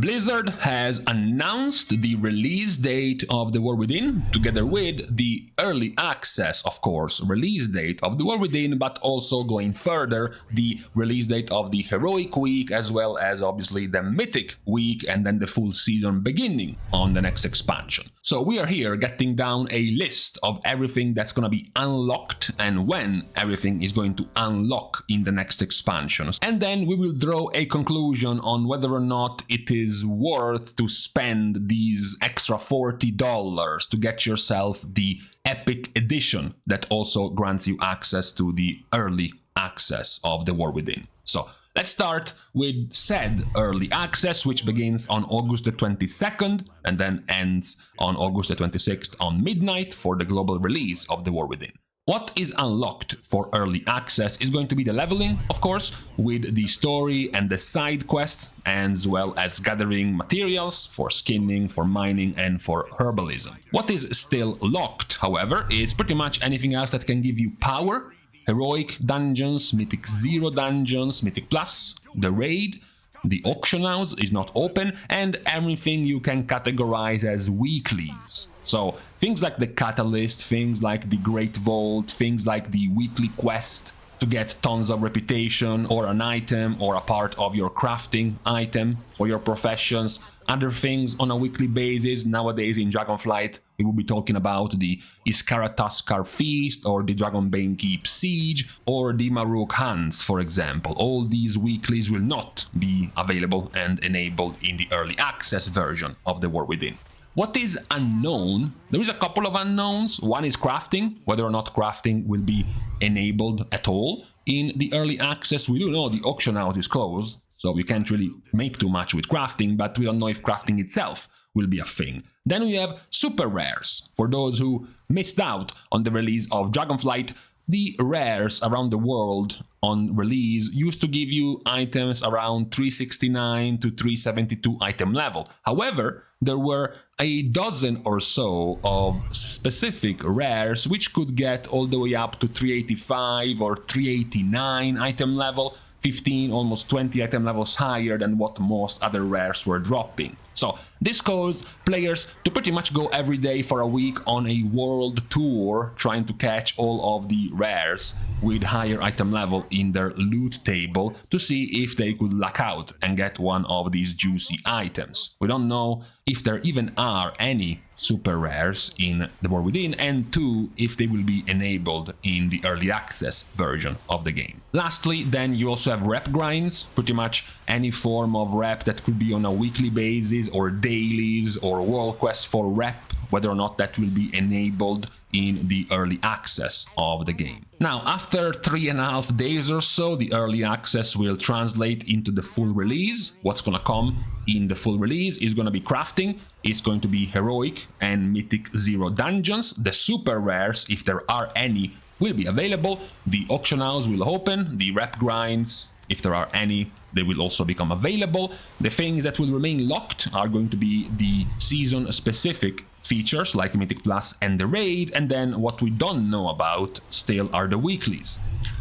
Blizzard has announced the release date of The War Within, together with the early access, of course, release date of The War Within, but also going further, the release date of the Heroic Week, as well as obviously the Mythic Week, and then the full season beginning on the next expansion. So we are here getting down a list of everything that's gonna be unlocked and when everything is going to unlock in the next expansions. And then we will draw a conclusion on whether or not it is worth to spend these extra $40 to get yourself the Epic Edition that also grants you access to the early access of The War Within. So let's start with said early access, which begins on August the 22nd and then ends on August the 26th on midnight for the global release of The War Within. What is unlocked for early access is going to be the leveling, of course, with the story and the side quests, as well as gathering materials for skinning, for mining, and for herbalism. What is still locked, however, is pretty much anything else that can give you power: Heroic dungeons, Mythic 0 dungeons, Mythic Plus, the raid. The auction house is not open, and everything you can categorize as weeklies. So things like the Catalyst, things like the Great Vault, things like the weekly quest to get tons of reputation or an item or a part of your crafting item for your professions. Other things on a weekly basis nowadays in Dragonflight, we will be talking about the Iskara Tuskar Feast or the Dragonbane Keep Siege or the Maruk Hunts, for example. All these weeklies will not be available and enabled in the early access version of The War Within. What is unknown? There is a couple of unknowns. One is crafting, whether or not crafting will be enabled at all in the early access. We do know the auction house is closed, so we can't really make too much with crafting, but we don't know if crafting itself will be a thing. Then we have super rares. For those who missed out on the release of Dragonflight, the rares around the world on release used to give you items around 369 to 372 item level. However, there were a dozen or so of specific rares which could get all the way up to 385 or 389 item level, 15, almost 20 item levels higher than what most other rares were dropping. So this caused players to pretty much go every day for a week on a world tour trying to catch all of the rares with higher item level in their loot table to see if they could luck out and get one of these juicy items. We don't know if there even are any super rares in The War Within, and two, if they will be enabled in the early access version of the game. Lastly, then you also have rep grinds, pretty much any form of rep that could be on a weekly basis or dailies or world quests for rep, whether or not that will be enabled in the early access of the game. Now, after 3.5 days or so, the early access will translate into the full release. What's gonna come in the full release is gonna be crafting, it's going to be Heroic and Mythic 0 dungeons. The super rares, if there are any, will be available. The auction house will open, the rep grinds, if there are any, they will also become available. The things that will remain locked are going to be the season-specific features like Mythic Plus and the Raid, and then what we don't know about still are the weeklies.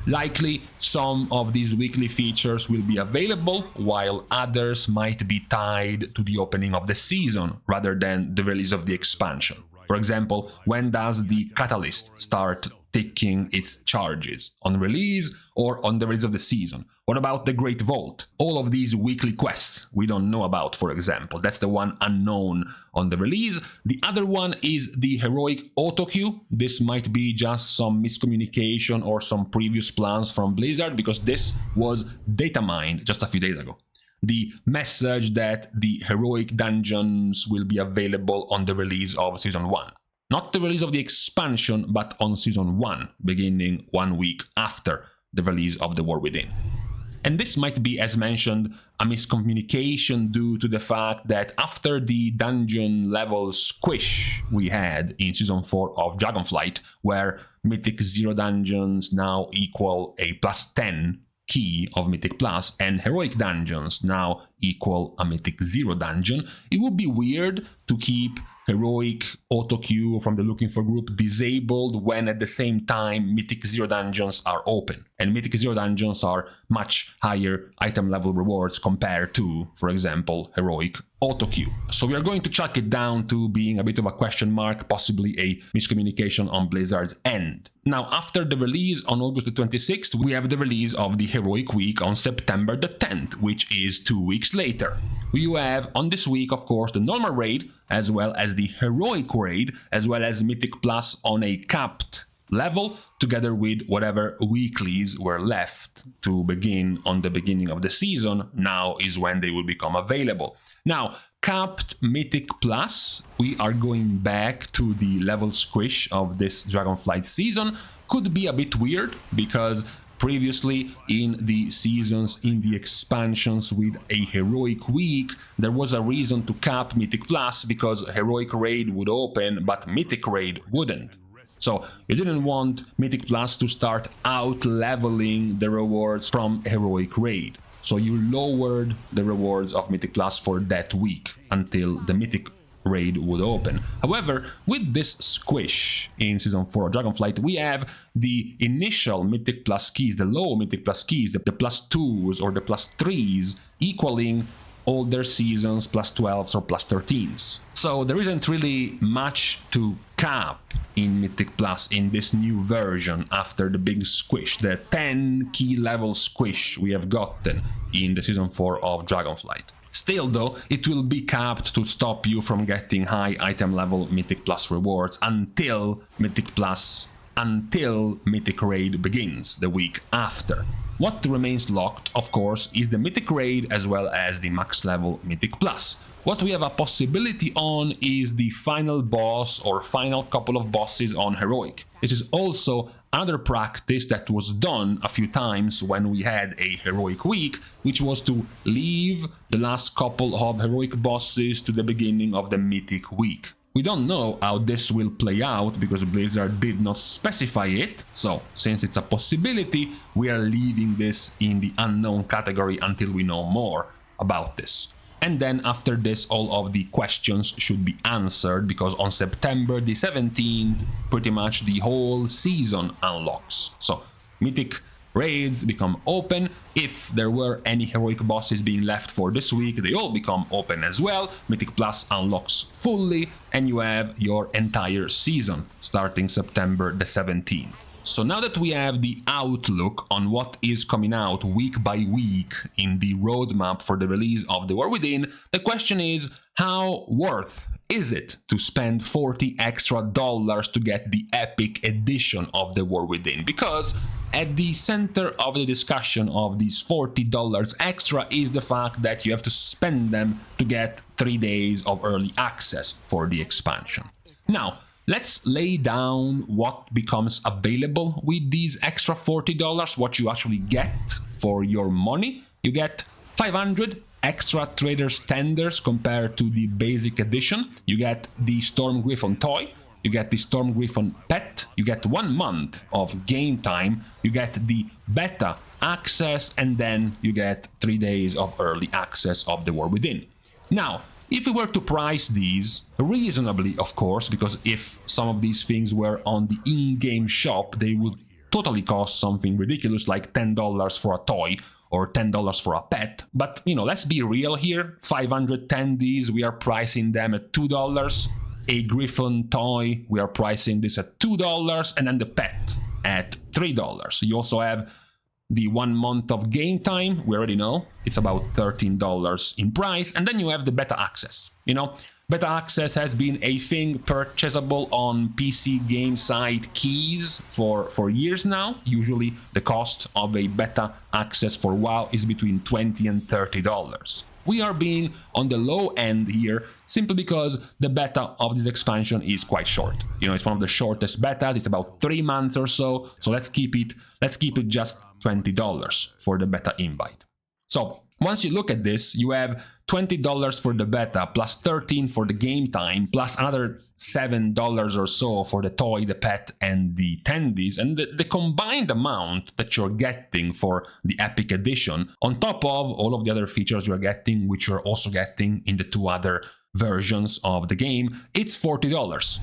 Likely some of these weekly features will be available, while others might be tied to the opening of the season rather than the release of the expansion. For example, when does the Catalyst start taking its charges? On release or on the release of the season? What about the Great Vault? All of these weekly quests we don't know about, for example. That's the one unknown on the release. The other one is the Heroic auto queue. This might be just some miscommunication or some previous plans from Blizzard, because this was data mined just a few days ago. The message that the Heroic dungeons will be available on the release of Season 1. Not the release of the expansion, but on Season 1, beginning 1 week after the release of The War Within. And this might be, as mentioned, a miscommunication due to the fact that after the dungeon level squish we had in Season 4 of Dragonflight, where Mythic 0 dungeons now equal a +10 key of Mythic Plus, and Heroic dungeons now equal a Mythic 0 dungeon, it would be weird to keep Heroic auto queue from the Looking For group disabled when at the same time Mythic 0 dungeons are open. And Mythic 0 dungeons are much higher item level rewards compared to, for example, Heroic auto queue. So we are going to chuck it down to being a bit of a question mark, possibly a miscommunication on Blizzard's end. Now, after the release on August the 26th, we have the release of the Heroic Week on September the 10th, which is 2 weeks later. You have on this week, of course, the normal raid, as well as the Heroic raid, as well as Mythic Plus on a capped level, together with whatever weeklies were left to begin on the beginning of the season. Now is when they will become available. Now, capped Mythic Plus, we are going back to the level squish of this Dragonflight season. Could be a bit weird, because previously in the seasons, in the expansions with a Heroic Week, there was a reason to cap Mythic Plus, because Heroic Raid would open, but Mythic Raid wouldn't. So you didn't want Mythic Plus to start out-leveling the rewards from Heroic Raid. So you lowered the rewards of Mythic Plus for that week until the Mythic Raid would open. However, with this squish in Season 4 of Dragonflight, we have the initial Mythic Plus keys, the low Mythic Plus keys, the plus 2s or the plus 3s, equaling older seasons plus 12s or plus 13s. So there isn't really much to cap in Mythic Plus in this new version after the big squish, the 10 key level squish we have gotten in the Season 4 of Dragonflight. Still though, it will be capped to stop you from getting high item level Mythic Plus rewards until Mythic Raid begins the week after. What remains locked, of course, is the Mythic Raid as well as the max level Mythic Plus. What we have a possibility on is the final boss or final couple of bosses on Heroic. This is also another practice that was done a few times when we had a Heroic Week, which was to leave the last couple of Heroic bosses to the beginning of the Mythic Week. We don't know how this will play out because Blizzard did not specify it, so since it's a possibility, we are leaving this in the unknown category until we know more about this. And then after this, all of the questions should be answered, because on September the 17th, pretty much the whole season unlocks. So Mythic Raids become open. If there were any Heroic bosses being left for this week, they all become open as well. Mythic Plus unlocks fully, and you have your entire season starting September the 17th. So now that we have the outlook on what is coming out week by week in the roadmap for the release of The War Within, the question is, how worth is it to spend $40 extra to get the epic edition of The War Within? Because at the center of the discussion of these $40 extra is the fact that you have to spend them to get 3 days of early access for the expansion. Now, let's lay down what becomes available with these extra $40, what you actually get for your money. You get 500 extra Trader's Tenders compared to the basic edition. You get the Storm Griffon toy, you get the Storm Griffon pet, you get 1 month of game time, you get the beta access, and then you get 3 days of early access of The War Within. Now, if we were to price these reasonably, of course, because if some of these things were on the in-game shop, they would totally cost something ridiculous like $10 for a toy or $10 for a pet. But, you know, let's be real here. 510 these, we are pricing them at $2. A Griffon toy, we are pricing this at $2, and then the pet at $3. You also have the 1 month of game time, we already know, it's about $13 in price, and then you have the beta access. You know, beta access has been a thing purchasable on PC game side keys for years now. Usually the cost of a beta access for WoW is between $20 and $30. We are being on the low end here simply because the beta of this expansion is quite short. You know, it's one of the shortest betas, it's about 3 months or so, so let's keep it just $20 for the beta invite. So once you look at this, you have $20 for the beta, plus $13 for the game time, plus another $7 or so for the toy, the pet, and the tendies, and the combined amount that you're getting for the Epic Edition, on top of all of the other features you're getting, which you're also getting in the 2 other versions of the game, it's $40.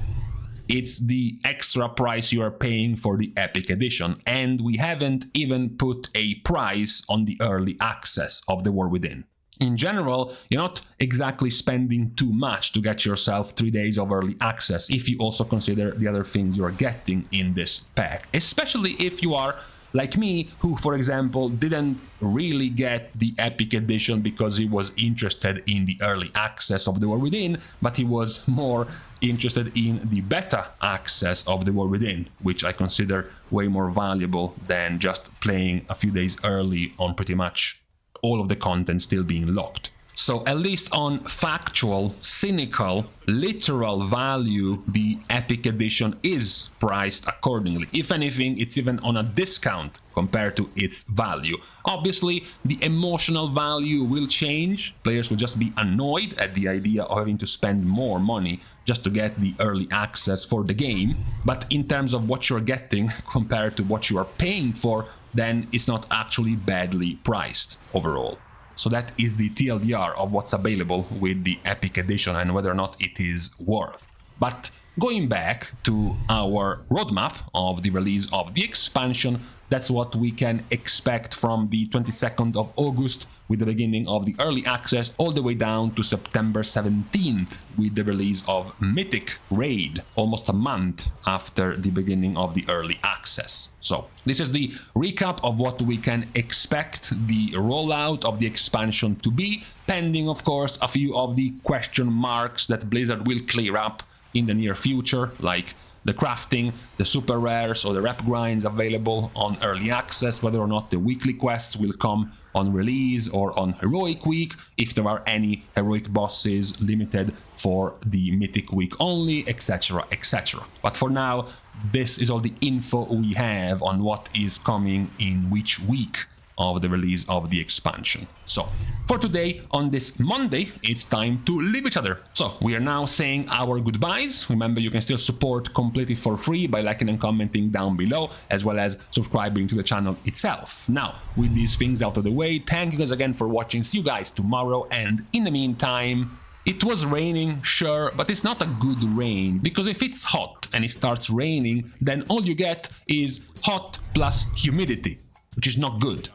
It's the extra price you are paying for the Epic Edition, and we haven't even put a price on the early access of The War Within. in general, you're not exactly spending too much to get yourself 3 days of early access if you also consider the other things you're getting in this pack, especially if you are like me, who, for example, didn't really get the Epic Edition because he was interested in the early access of The War Within, but he was more interested in the beta access of The War Within, which I consider way more valuable than just playing a few days early on pretty much all of the content still being locked. So at least on factual, cynical, literal value, the Epic Edition is priced accordingly. If anything, it's even on a discount compared to its value. Obviously, the emotional value will change. Players will just be annoyed at the idea of having to spend more money just to get the early access for the game. But in terms of what you're getting compared to what you are paying for, then it's not actually badly priced overall. So that is the TLDR of what's available with the Epic Edition and whether or not it is worth. But going back to our roadmap of the release of the expansion, that's what we can expect from the 22nd of August with the beginning of the early access all the way down to September 17th with the release of Mythic Raid, almost a month after the beginning of the early access. So this is the recap of what we can expect the rollout of the expansion to be, pending of course a few of the question marks that Blizzard will clear up in the near future, like the crafting, the super rares or the rep grinds available on early access, whether or not the weekly quests will come on release or on heroic week, if there are any heroic bosses limited for the mythic week only, etc, etc. But for now, this is all the info we have on what is coming in which week of the release of the expansion. So for today, on this Monday, it's time to leave each other. So we are now saying our goodbyes. Remember, you can still support completely for free by liking and commenting down below, as well as subscribing to the channel itself. Now, with these things out of the way, thank you guys again for watching. See you guys tomorrow, and in the meantime, it was raining, sure, but it's not a good rain, because if it's hot and it starts raining, then all you get is hot plus humidity, which is not good.